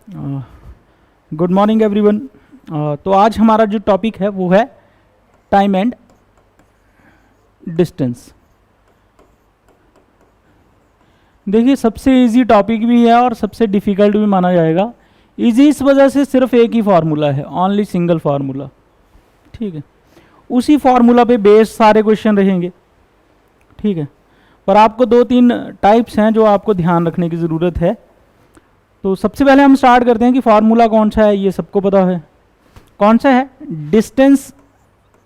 Good morning everyone. तो आज हमारा जो टॉपिक है वो है टाइम एंड डिस्टेंस। देखिए, सबसे इजी टॉपिक भी है और सबसे डिफ़िकल्ट भी माना जाएगा। इजी इस वजह से सिर्फ एक ही फार्मूला है, ओनली सिंगल फार्मूला, ठीक है। उसी फार्मूला पे बेस्ड सारे क्वेश्चन रहेंगे, ठीक है। पर आपको दो तीन टाइप्स हैं जो आपको ध्यान रखने की ज़रूरत है। तो सबसे पहले हम स्टार्ट करते हैं कि फार्मूला कौन सा है, ये सबको पता है। कौन सा है? Distance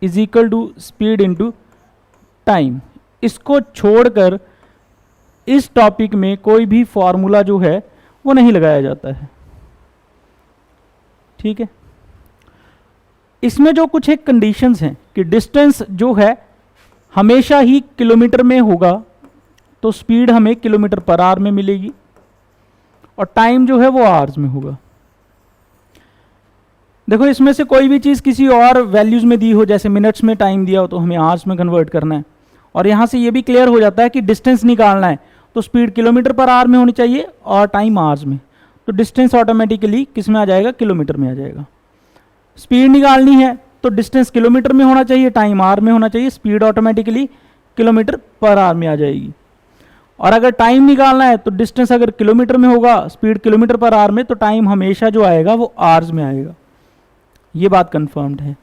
is equal to speed into time. इसको छोड़कर इस टॉपिक में कोई भी फार्मूला जो है वो नहीं लगाया जाता है, ठीक है। इसमें जो कुछ एक कंडीशंस हैं कि डिस्टेंस जो है हमेशा ही किलोमीटर में होगा, तो स्पीड हमें किलोमीटर पर आवर में मिलेगी, और टाइम जो है वो आवर्स में होगा। देखो, इसमें से कोई भी चीज़ किसी और वैल्यूज़ में दी हो, जैसे मिनट्स में टाइम दिया हो तो हमें आवर्स में कन्वर्ट करना है, और यहाँ से ये भी क्लियर हो जाता है कि डिस्टेंस निकालना है तो स्पीड किलोमीटर पर आवर में होनी चाहिए और टाइम आवर्स में। तो डिस्टेंस ऑटोमेटिकली किस में आ जाएगा? किलोमीटर में आ जाएगा। स्पीड निकालनी है तो डिस्टेंस किलोमीटर में होना चाहिए, टाइम आवर में होना चाहिए, speed automatically kilometre per hour में आ जाएगी। और अगर टाइम निकालना है तो डिस्टेंस अगर किलोमीटर में होगा, स्पीड किलोमीटर पर आवर में, तो टाइम हमेशा जो आएगा वो आवर्स में आएगा। ये बात कंफर्म्ड है।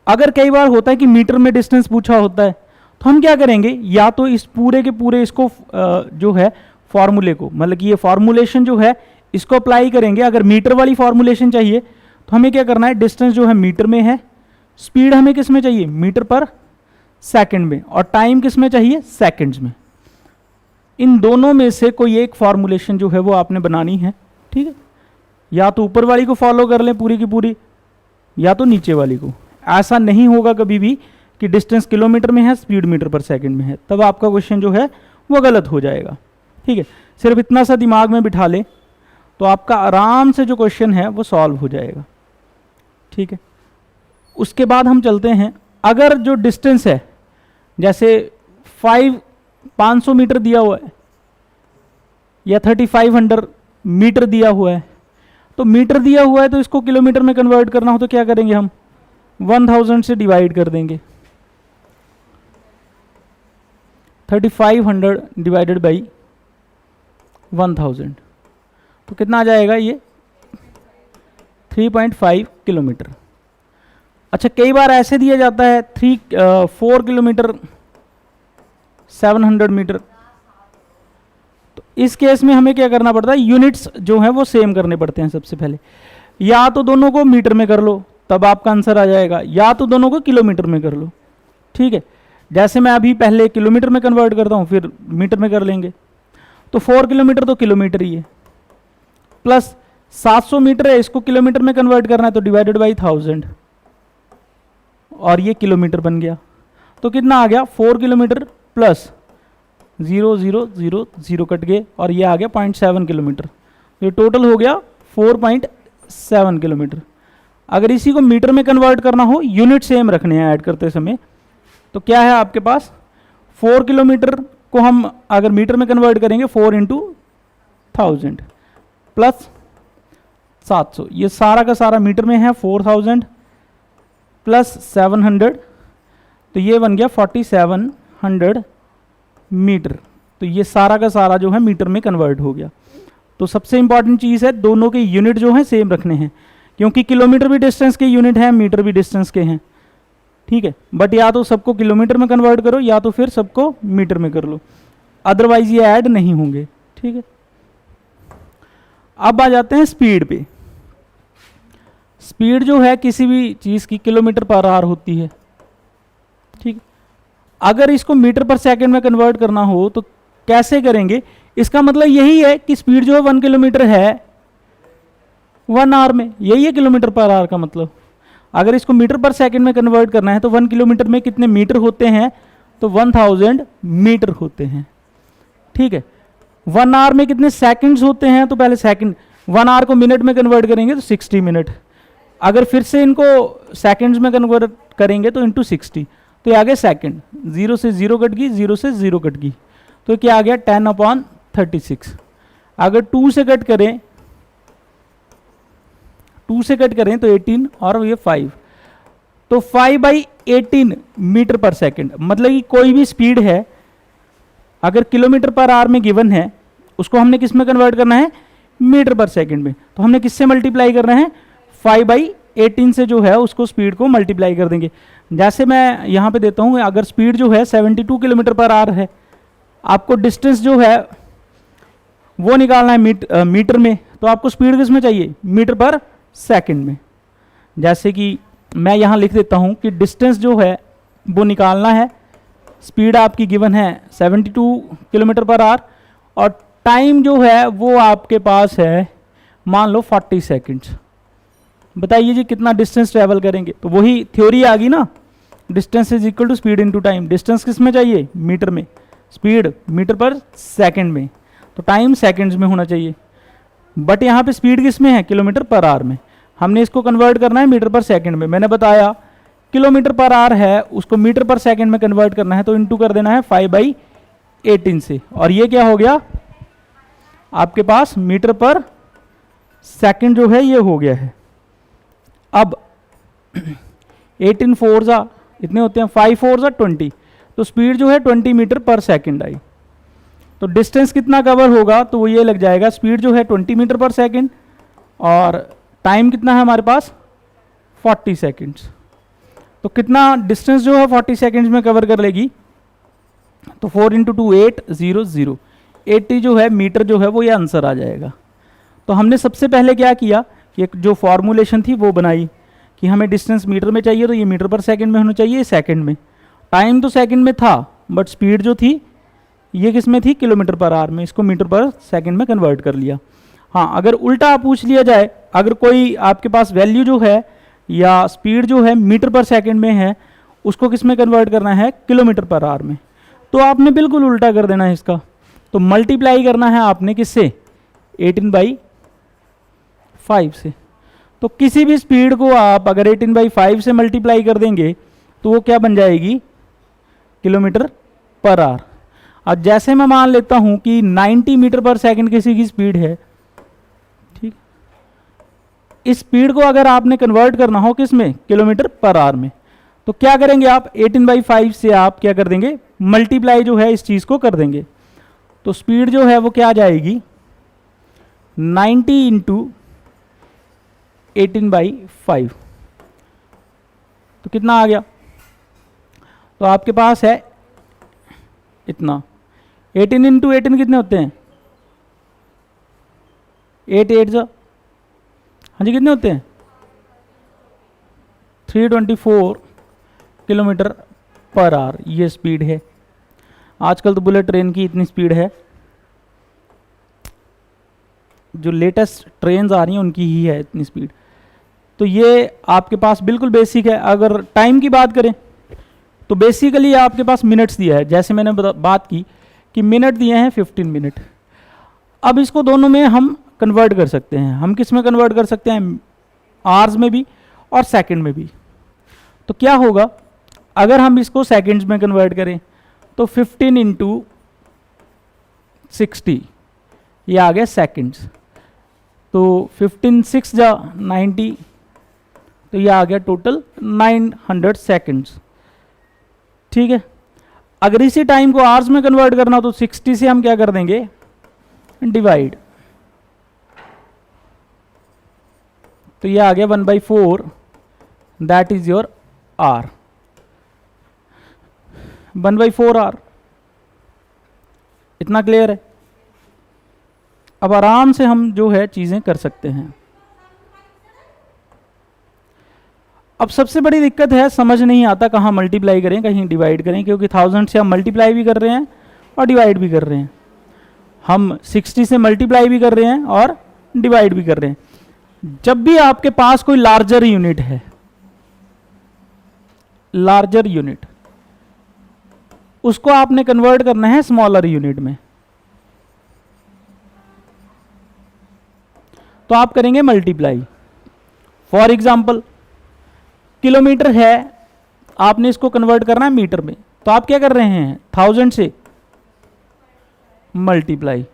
अगर कई बार होता है कि मीटर में डिस्टेंस पूछा होता है, तो हम क्या करेंगे, या तो इस पूरे के पूरे इसको जो है फॉर्मूले को, मतलब कि ये फॉर्मूलेशन जो है इसको अप्लाई करेंगे। अगर मीटर वाली फॉर्मूलेशन चाहिए तो हमें क्या करना है, डिस्टेंस जो है मीटर में है, स्पीड हमें किस में चाहिए? मीटर पर सेकंड में, और टाइम किस में चाहिए? सेकंड्स में। इन दोनों में से कोई एक फॉर्मूलेशन जो है वो आपने बनानी है, ठीक है। या तो ऊपर वाली को फॉलो कर लें पूरी की पूरी, या तो नीचे वाली को। ऐसा नहीं होगा कभी भी कि डिस्टेंस किलोमीटर में है, स्पीड मीटर पर सेकंड में है, तब आपका क्वेश्चन जो है वो गलत हो जाएगा, ठीक है। सिर्फ इतना सा दिमाग में बिठा लें तो आपका आराम से जो क्वेश्चन है वो सॉल्व हो जाएगा, ठीक है। उसके बाद हम चलते हैं, अगर जो डिस्टेंस है जैसे 500 मीटर दिया हुआ है या 3500 मीटर दिया हुआ है, तो मीटर दिया हुआ है तो इसको किलोमीटर में कन्वर्ट करना हो तो क्या करेंगे हम? 1000 से डिवाइड कर देंगे। 3500 डिवाइडेड बाई 1000, तो कितना आ जाएगा? ये 3.5 किलोमीटर। अच्छा, कई बार ऐसे दिया जाता है 4 किलोमीटर 700 मीटर, तो इस केस में हमें क्या करना पड़ता है? यूनिट्स जो हैं वो सेम करने पड़ते हैं सबसे पहले। या तो दोनों को मीटर में कर लो तब आपका आंसर आ जाएगा, या तो दोनों को किलोमीटर में कर लो, ठीक है। जैसे मैं अभी पहले किलोमीटर में कन्वर्ट करता हूँ, फिर मीटर में कर लेंगे। तो 4 किलोमीटर तो किलोमीटर ही है, प्लस 700 मीटर है, इसको किलोमीटर में कन्वर्ट करना है तो डिवाइडेड बाई 1000, और ये किलोमीटर बन गया। तो कितना आ गया? 4 किलोमीटर प्लस 0 0 0 0 कट गए, और ये आ गया 0.7 किलोमीटर। ये टोटल हो गया 4.7 किलोमीटर। अगर इसी को मीटर में कन्वर्ट करना हो, यूनिट सेम रखने हैं ऐड करते समय, तो क्या है आपके पास? 4 किलोमीटर को हम अगर मीटर में कन्वर्ट करेंगे 4 इंटू 1000 प्लस 700, ये सारा का सारा मीटर में है, 4000 प्लस 700, तो ये बन गया 4700 मीटर। तो ये सारा का सारा जो है मीटर में कन्वर्ट हो गया। तो सबसे इंपॉर्टेंट चीज़ है दोनों के यूनिट जो हैं सेम रखने हैं, क्योंकि किलोमीटर भी डिस्टेंस के यूनिट हैं, मीटर भी डिस्टेंस के हैं, ठीक है। बट या तो सबको किलोमीटर में कन्वर्ट करो या तो फिर सबको मीटर में कर लो, अदरवाइज ये ऐड नहीं होंगे, ठीक है। अब आ जाते हैं स्पीड पे। स्पीड जो है किसी भी चीज़ की किलोमीटर पर आवर होती है, ठीक। अगर इसको मीटर पर सेकंड में कन्वर्ट करना हो तो कैसे करेंगे? इसका मतलब यही है कि स्पीड जो है 1 किलोमीटर है 1 आवर में, यही है किलोमीटर पर आवर का मतलब। अगर इसको मीटर पर सेकंड में कन्वर्ट करना है तो 1 किलोमीटर में कितने मीटर होते हैं? तो 1000 मीटर होते हैं, ठीक है। 1 आवर में कितने सेकंड्स होते हैं? तो पहले सेकंड, 1 आवर को मिनट में कन्वर्ट करेंगे तो 60 मिनट। अगर फिर से इनको सेकंड्स में कन्वर्ट करेंगे तो इंटू 60, तो ये आ गया सेकंड। 0 से 0 कट गई, 0 से 0 कट गई, तो क्या आ गया 10/36। अगर 2 से कट करें 2 से कट करें तो 18 और ये 5, तो 5/18 मीटर पर सेकंड, मतलब कि कोई भी स्पीड है अगर किलोमीटर पर आवर में गिवन है उसको हमने किस में कन्वर्ट करना है, मीटर पर सेकंड में। तो हमने किससे मल्टीप्लाई करना है, 5/18 से जो है उसको स्पीड को मल्टीप्लाई कर देंगे। जैसे मैं यहाँ पे देता हूँ, अगर स्पीड जो है 72 किलोमीटर पर आवर है, आपको डिस्टेंस जो है वो निकालना है मीटर में, तो आपको स्पीड किस में चाहिए, मीटर पर सेकंड में। जैसे कि मैं यहाँ लिख देता हूँ कि डिस्टेंस जो है वो निकालना है, स्पीड आपकी गिवन है 72 किलोमीटर पर आवर और टाइम जो है वो आपके पास है मान लो 40 सेकंड्स। बताइए जी कितना डिस्टेंस ट्रैवल करेंगे, तो वही थ्योरी आ गई ना, distance is equal to speed into time. Distance किस में चाहिए, मीटर में, स्पीड मीटर पर सेकंड में, तो टाइम सेकंड्स में होना चाहिए। बट यहाँ पे स्पीड किस में है, किलोमीटर पर आवर में। हमने इसको कन्वर्ट करना है मीटर पर सेकंड में। मैंने बताया किलोमीटर पर आवर है, उसको मीटर पर सेकंड में कन्वर्ट करना है, तो इनटू कर देना है 5/18 से, और ये क्या हो गया आपके पास मीटर पर सेकंड जो है ये हो गया है। अब 18 4 इतने होते हैं, 5 4 20, तो स्पीड जो है 20 मीटर पर सेकंड आई। तो डिस्टेंस कितना कवर होगा, तो वो ये लग जाएगा, स्पीड जो है 20 मीटर पर सेकंड और टाइम कितना है हमारे पास 40 सेकंड्स। तो कितना डिस्टेंस जो है 40 सेकंड्स में कवर कर लेगी, तो 4 × 2 8 0 0, 80 जो है मीटर जो है वो ये आंसर आ जाएगा। तो हमने सबसे पहले क्या किया कि एक जो फॉर्मूलेशन थी वो बनाई कि हमें डिस्टेंस मीटर में चाहिए, तो ये मीटर पर सेकंड में होना चाहिए, सेकंड में। टाइम तो सेकंड में था बट स्पीड जो थी ये किस में थी, किलोमीटर पर आवर में, इसको मीटर पर सेकंड में कन्वर्ट कर लिया। हाँ, अगर उल्टा पूछ लिया जाए, अगर कोई आपके पास वैल्यू जो है या स्पीड जो है मीटर पर सेकंड में है, उसको किस में कन्वर्ट करना है, किलोमीटर पर आवर में, तो आपने बिल्कुल उल्टा कर देना है इसका। तो मल्टीप्लाई करना है आपने किससे, 18/5 से। तो किसी भी स्पीड को आप अगर 18/5 से मल्टीप्लाई कर देंगे तो वो क्या बन जाएगी, किलोमीटर पर आवर। अब जैसे मैं मान लेता हूं कि 90 मीटर पर सेकंड किसी की स्पीड है, ठीक, इस स्पीड को अगर आपने कन्वर्ट करना हो किस में, किलोमीटर पर आवर में, तो क्या करेंगे आप 18/5 से आप क्या कर देंगे, मल्टीप्लाई जो है इस चीज को कर देंगे। तो स्पीड जो है वो क्या आ जाएगी, 90 × 18/5, तो कितना आ गया, तो आपके पास है इतना। 18 × 18 कितने होते हैं, 8 8 हाँ जी कितने होते हैं, 324 किलोमीटर पर आवर ये स्पीड है। आजकल तो बुलेट ट्रेन की इतनी स्पीड है, जो लेटेस्ट ट्रेन्स आ रही हैं उनकी ही है इतनी स्पीड। तो ये आपके पास बिल्कुल बेसिक है। अगर टाइम की बात करें तो बेसिकली आपके पास मिनट्स दिया है, जैसे मैंने बात की कि मिनट दिए हैं 15 मिनट। अब इसको दोनों में हम कन्वर्ट कर सकते हैं, हम किस में कन्वर्ट कर सकते हैं, आवर्स में भी और सेकंड में भी। तो क्या होगा अगर हम इसको सेकंड्स में कन्वर्ट करें, तो 15 × 60 ये आ गया सेकंड्स, तो 15 6 90, तो ये आ गया टोटल 900 सेकंड्स, ठीक है। अगर इसी टाइम को आवर्स में कन्वर्ट करना तो 60 से हम क्या कर देंगे, डिवाइड, तो ये आ गया 1/4, that is your r, 1/4 r. इतना क्लियर है। अब आराम से हम जो है चीजें कर सकते हैं। अब सबसे बड़ी दिक्कत है, समझ नहीं आता कहाँ मल्टीप्लाई करें कहीं डिवाइड करें, क्योंकि 1000 से हम मल्टीप्लाई भी कर रहे हैं और डिवाइड भी कर रहे हैं, हम 60 से मल्टीप्लाई भी कर रहे हैं और डिवाइड भी कर रहे हैं। जब भी आपके पास कोई लार्जर यूनिट है, लार्जर यूनिट, उसको आपने कन्वर्ट करना है स्मॉलर यूनिट में, तो आप करेंगे मल्टीप्लाई। फॉर एग्जाम्पल किलोमीटर है, आपने इसको कन्वर्ट करना है मीटर में, तो आप क्या कर रहे हैं 1000 से मल्टीप्लाई।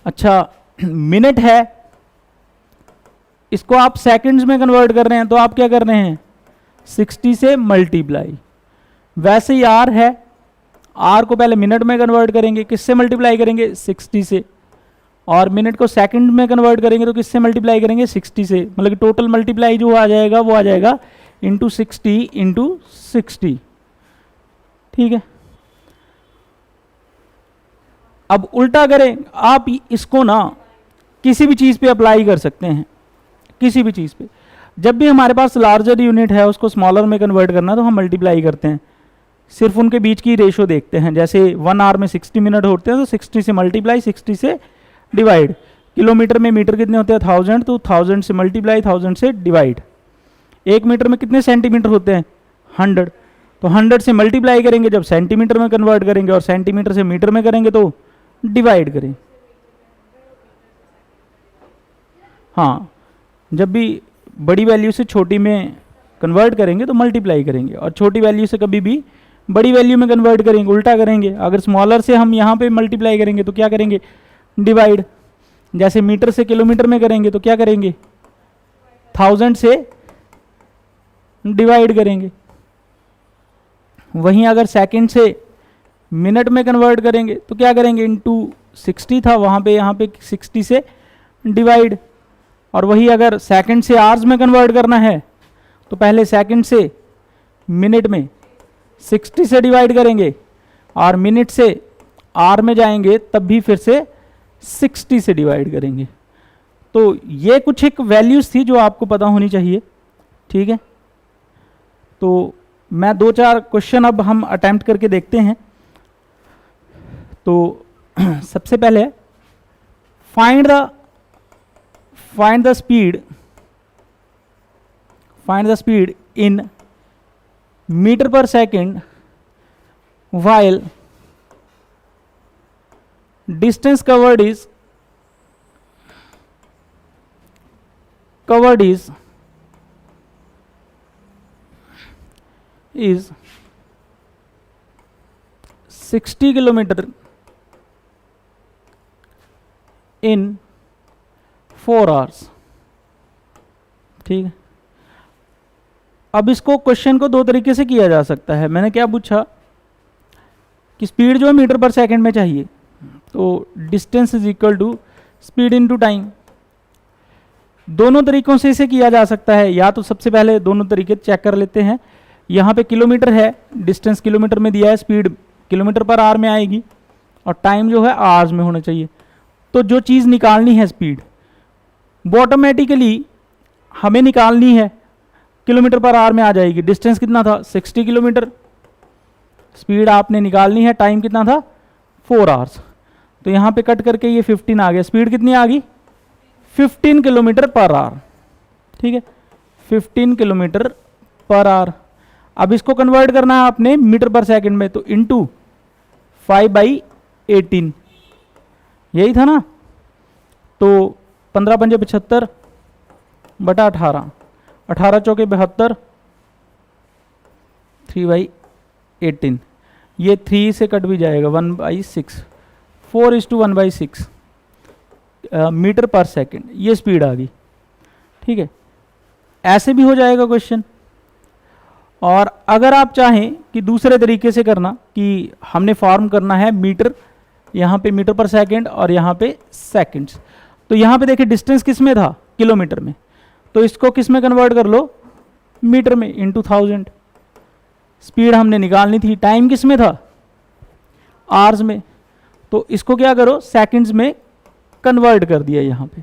अच्छा मिनट है, इसको आप सेकंड्स में कन्वर्ट कर रहे हैं तो आप क्या कर रहे हैं 60 से मल्टीप्लाई। वैसे ही आर है, आर को पहले मिनट में कन्वर्ट करेंगे, किससे मल्टीप्लाई करेंगे 60 से, और मिनट को सेकंड में कन्वर्ट करेंगे तो किससे मल्टीप्लाई करेंगे 60 से। मतलब कि टोटल मल्टीप्लाई जो आ जाएगा वो आ जाएगा इंटू 60। ठीक है। अब उल्टा करें, आप इसको ना किसी भी चीज़ पे अप्लाई कर सकते हैं, किसी भी चीज़ पे। जब भी हमारे पास लार्जर यूनिट है उसको स्मॉलर में कन्वर्ट करना तो हम मल्टीप्लाई करते हैं, सिर्फ उनके बीच की रेशो देखते हैं। जैसे 1 आवर में 60 मिनट होते हैं तो 60 से मल्टीप्लाई, 60 से डिवाइड। किलोमीटर में मीटर कितने होते हैं 1000, तो 1000 से मल्टीप्लाई, 1000 से डिवाइड। 1 मीटर में कितने सेंटीमीटर होते हैं 100, तो 100 से मल्टीप्लाई करेंगे जब सेंटीमीटर में कन्वर्ट करेंगे, और सेंटीमीटर से मीटर में करेंगे तो डिवाइड करें। हाँ, जब भी बड़ी वैल्यू से छोटी में कन्वर्ट करेंगे तो मल्टीप्लाई करेंगे, और छोटी वैल्यू से कभी भी बड़ी वैल्यू में कन्वर्ट करेंगे उल्टा करेंगे। अगर स्मॉलर से हम यहाँ पे मल्टीप्लाई करेंगे तो क्या करेंगे डिवाइड। जैसे मीटर से किलोमीटर में करेंगे तो क्या करेंगे 1000 से डिवाइड करेंगे। वहीं अगर सेकंड से मिनट में कन्वर्ट करेंगे तो क्या करेंगे इनटू 60 था वहाँ पे, यहाँ पे 60 से डिवाइड। और वही अगर सेकंड से आवर्स में कन्वर्ट करना है तो पहले सेकंड से मिनट में 60 से डिवाइड करेंगे, और मिनट से आवर में जाएंगे तब भी फिर से 60 से डिवाइड करेंगे। तो ये कुछ एक वैल्यूज थी जो आपको पता होनी चाहिए। ठीक है, तो मैं 2-4 क्वेश्चन अब हम अटेम्प्ट करके देखते हैं। तो सबसे पहले find the speed in metre per second while distance covered is 60 kilometre in 4 hours. ठीक है, अब इसको क्वेश्चन को 2 तरीके से किया जा सकता है। मैंने क्या पूछा कि स्पीड जो है मीटर पर सेकंड में चाहिए, तो distance is equal to speed into time. दोनों तरीकों से इसे किया जा सकता है, या तो सबसे पहले दोनों तरीके चेक कर लेते हैं। यहाँ पे किलोमीटर है, डिस्टेंस किलोमीटर में दिया है, स्पीड किलोमीटर पर आवर में आएगी, और टाइम जो है आवर्स में होना चाहिए। तो जो चीज़ निकालनी है स्पीड वो ऑटोमेटिकली हमें निकालनी है, किलोमीटर पर आवर में आ जाएगी। डिस्टेंस कितना था 60 किलोमीटर, स्पीड आपने निकालनी है, टाइम कितना था 4 आवर्स। तो यहाँ पे कट करके ये 15 आ गया, स्पीड कितनी आ गई 15 किलोमीटर पर आवर। ठीक है, 15 किलोमीटर पर आवर। अब इसको कन्वर्ट करना है आपने मीटर पर सेकंड में, तो इंटू 5/18 यही था ना। तो 15 पंजे 75 बटा 18, 18 चौके 72, 3/18। ये 3 से कट भी जाएगा 1/6, 4:1/6 मीटर पर सेकंड, ये स्पीड आ गई। ठीक है, ऐसे भी हो जाएगा क्वेश्चन। और अगर आप चाहें कि दूसरे तरीके से करना, कि हमने फॉर्म करना है मीटर, यहाँ पे मीटर पर सेकंड और यहाँ पे सेकंड्स, तो यहाँ पे देखिए डिस्टेंस किस में था किलोमीटर में, तो इसको किस में कन्वर्ट कर लो मीटर में इंटू 1000। स्पीड हमने निकालनी थी, टाइम किस में था आवर्स में, तो इसको क्या करो सेकंड्स में कन्वर्ट कर दिया यहाँ पे।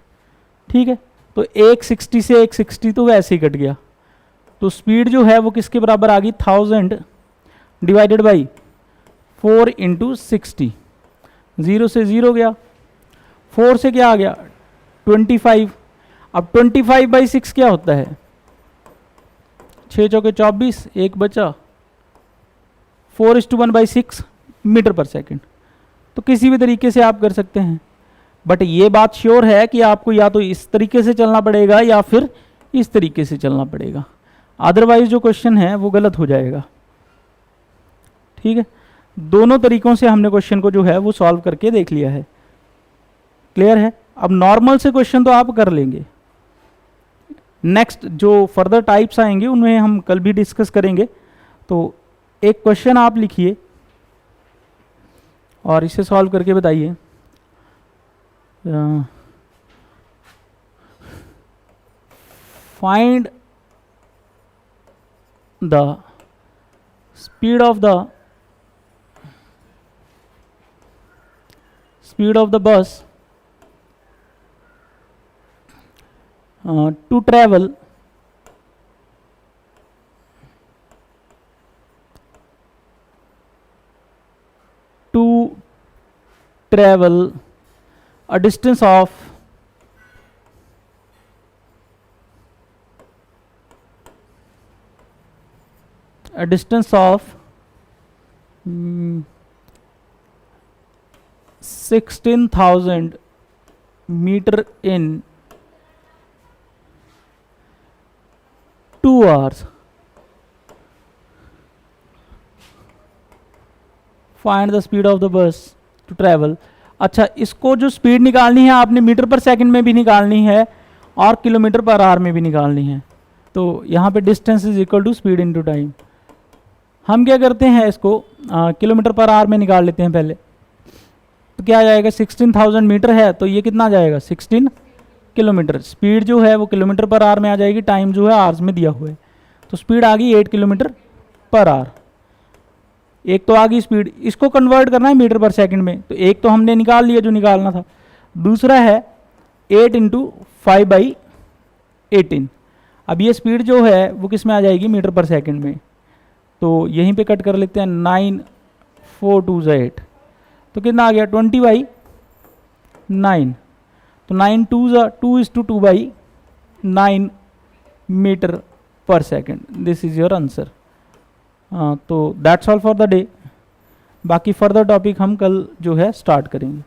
ठीक है, तो 160 से 160 तो वैसे ही कट गया, तो स्पीड जो है वो किसके बराबर आ गई 1000 डिवाइडेड बाई 4 इंटू 60। 0 से 0 गया, 4 से क्या आ गया 25। अब 25/6 क्या होता है 6 चौके 24, 1 बचा, 4:1/6 मीटर पर सेकंड। तो किसी भी तरीके से आप कर सकते हैं, बट ये बात श्योर है कि आपको या तो इस तरीके से चलना पड़ेगा या फिर इस तरीके से चलना पड़ेगा, अदरवाइज जो क्वेश्चन है वो गलत हो जाएगा। ठीक है, दोनों तरीकों से हमने क्वेश्चन को जो है वो सॉल्व करके देख लिया है। क्लियर है? अब नॉर्मल से क्वेश्चन तो आप कर लेंगे, नेक्स्ट जो फर्दर टाइप्स आएंगे उनमें हम कल भी डिस्कस करेंगे। तो एक क्वेश्चन आप लिखिए और इसे सॉल्व करके बताइए। Find the speed of the बस to travel a distance of 16,000 meter in 2 hours. Find the speed of the bus to travel. अच्छा, इसको जो स्पीड निकालनी है आपने मीटर पर सेकंड में भी निकालनी है और किलोमीटर पर आवर में भी निकालनी है। तो यहाँ पे distance is equal to speed into time. हम क्या करते हैं, इसको किलोमीटर पर आवर में निकाल लेते हैं पहले। तो क्या आ जाएगा, 16,000 मीटर है तो ये कितना आ जाएगा, 16 किलोमीटर। स्पीड जो है वो किलोमीटर पर आवर में आ जाएगी, टाइम जो है आवर्स में दिया हुआ है। तो स्पीड आ गई 8 किलोमीटर पर आवर। एक तो आ गई स्पीड, इसको कन्वर्ट करना है मीटर पर सेकंड में। तो एक तो हमने निकाल लिया जो निकालना था, दूसरा है 8 इंटू 5/18। अब ये स्पीड जो है वो किस में आ जाएगी, मीटर पर सेकंड में। तो यहीं पे कट कर लेते हैं, 9 4 2 8। तो कितना आ गया, 20/9। तो 9 2/2 metre per second. This is your answer. तो that's all for the day. बाकी फर्दर टॉपिक हम कल जो है स्टार्ट करेंगे।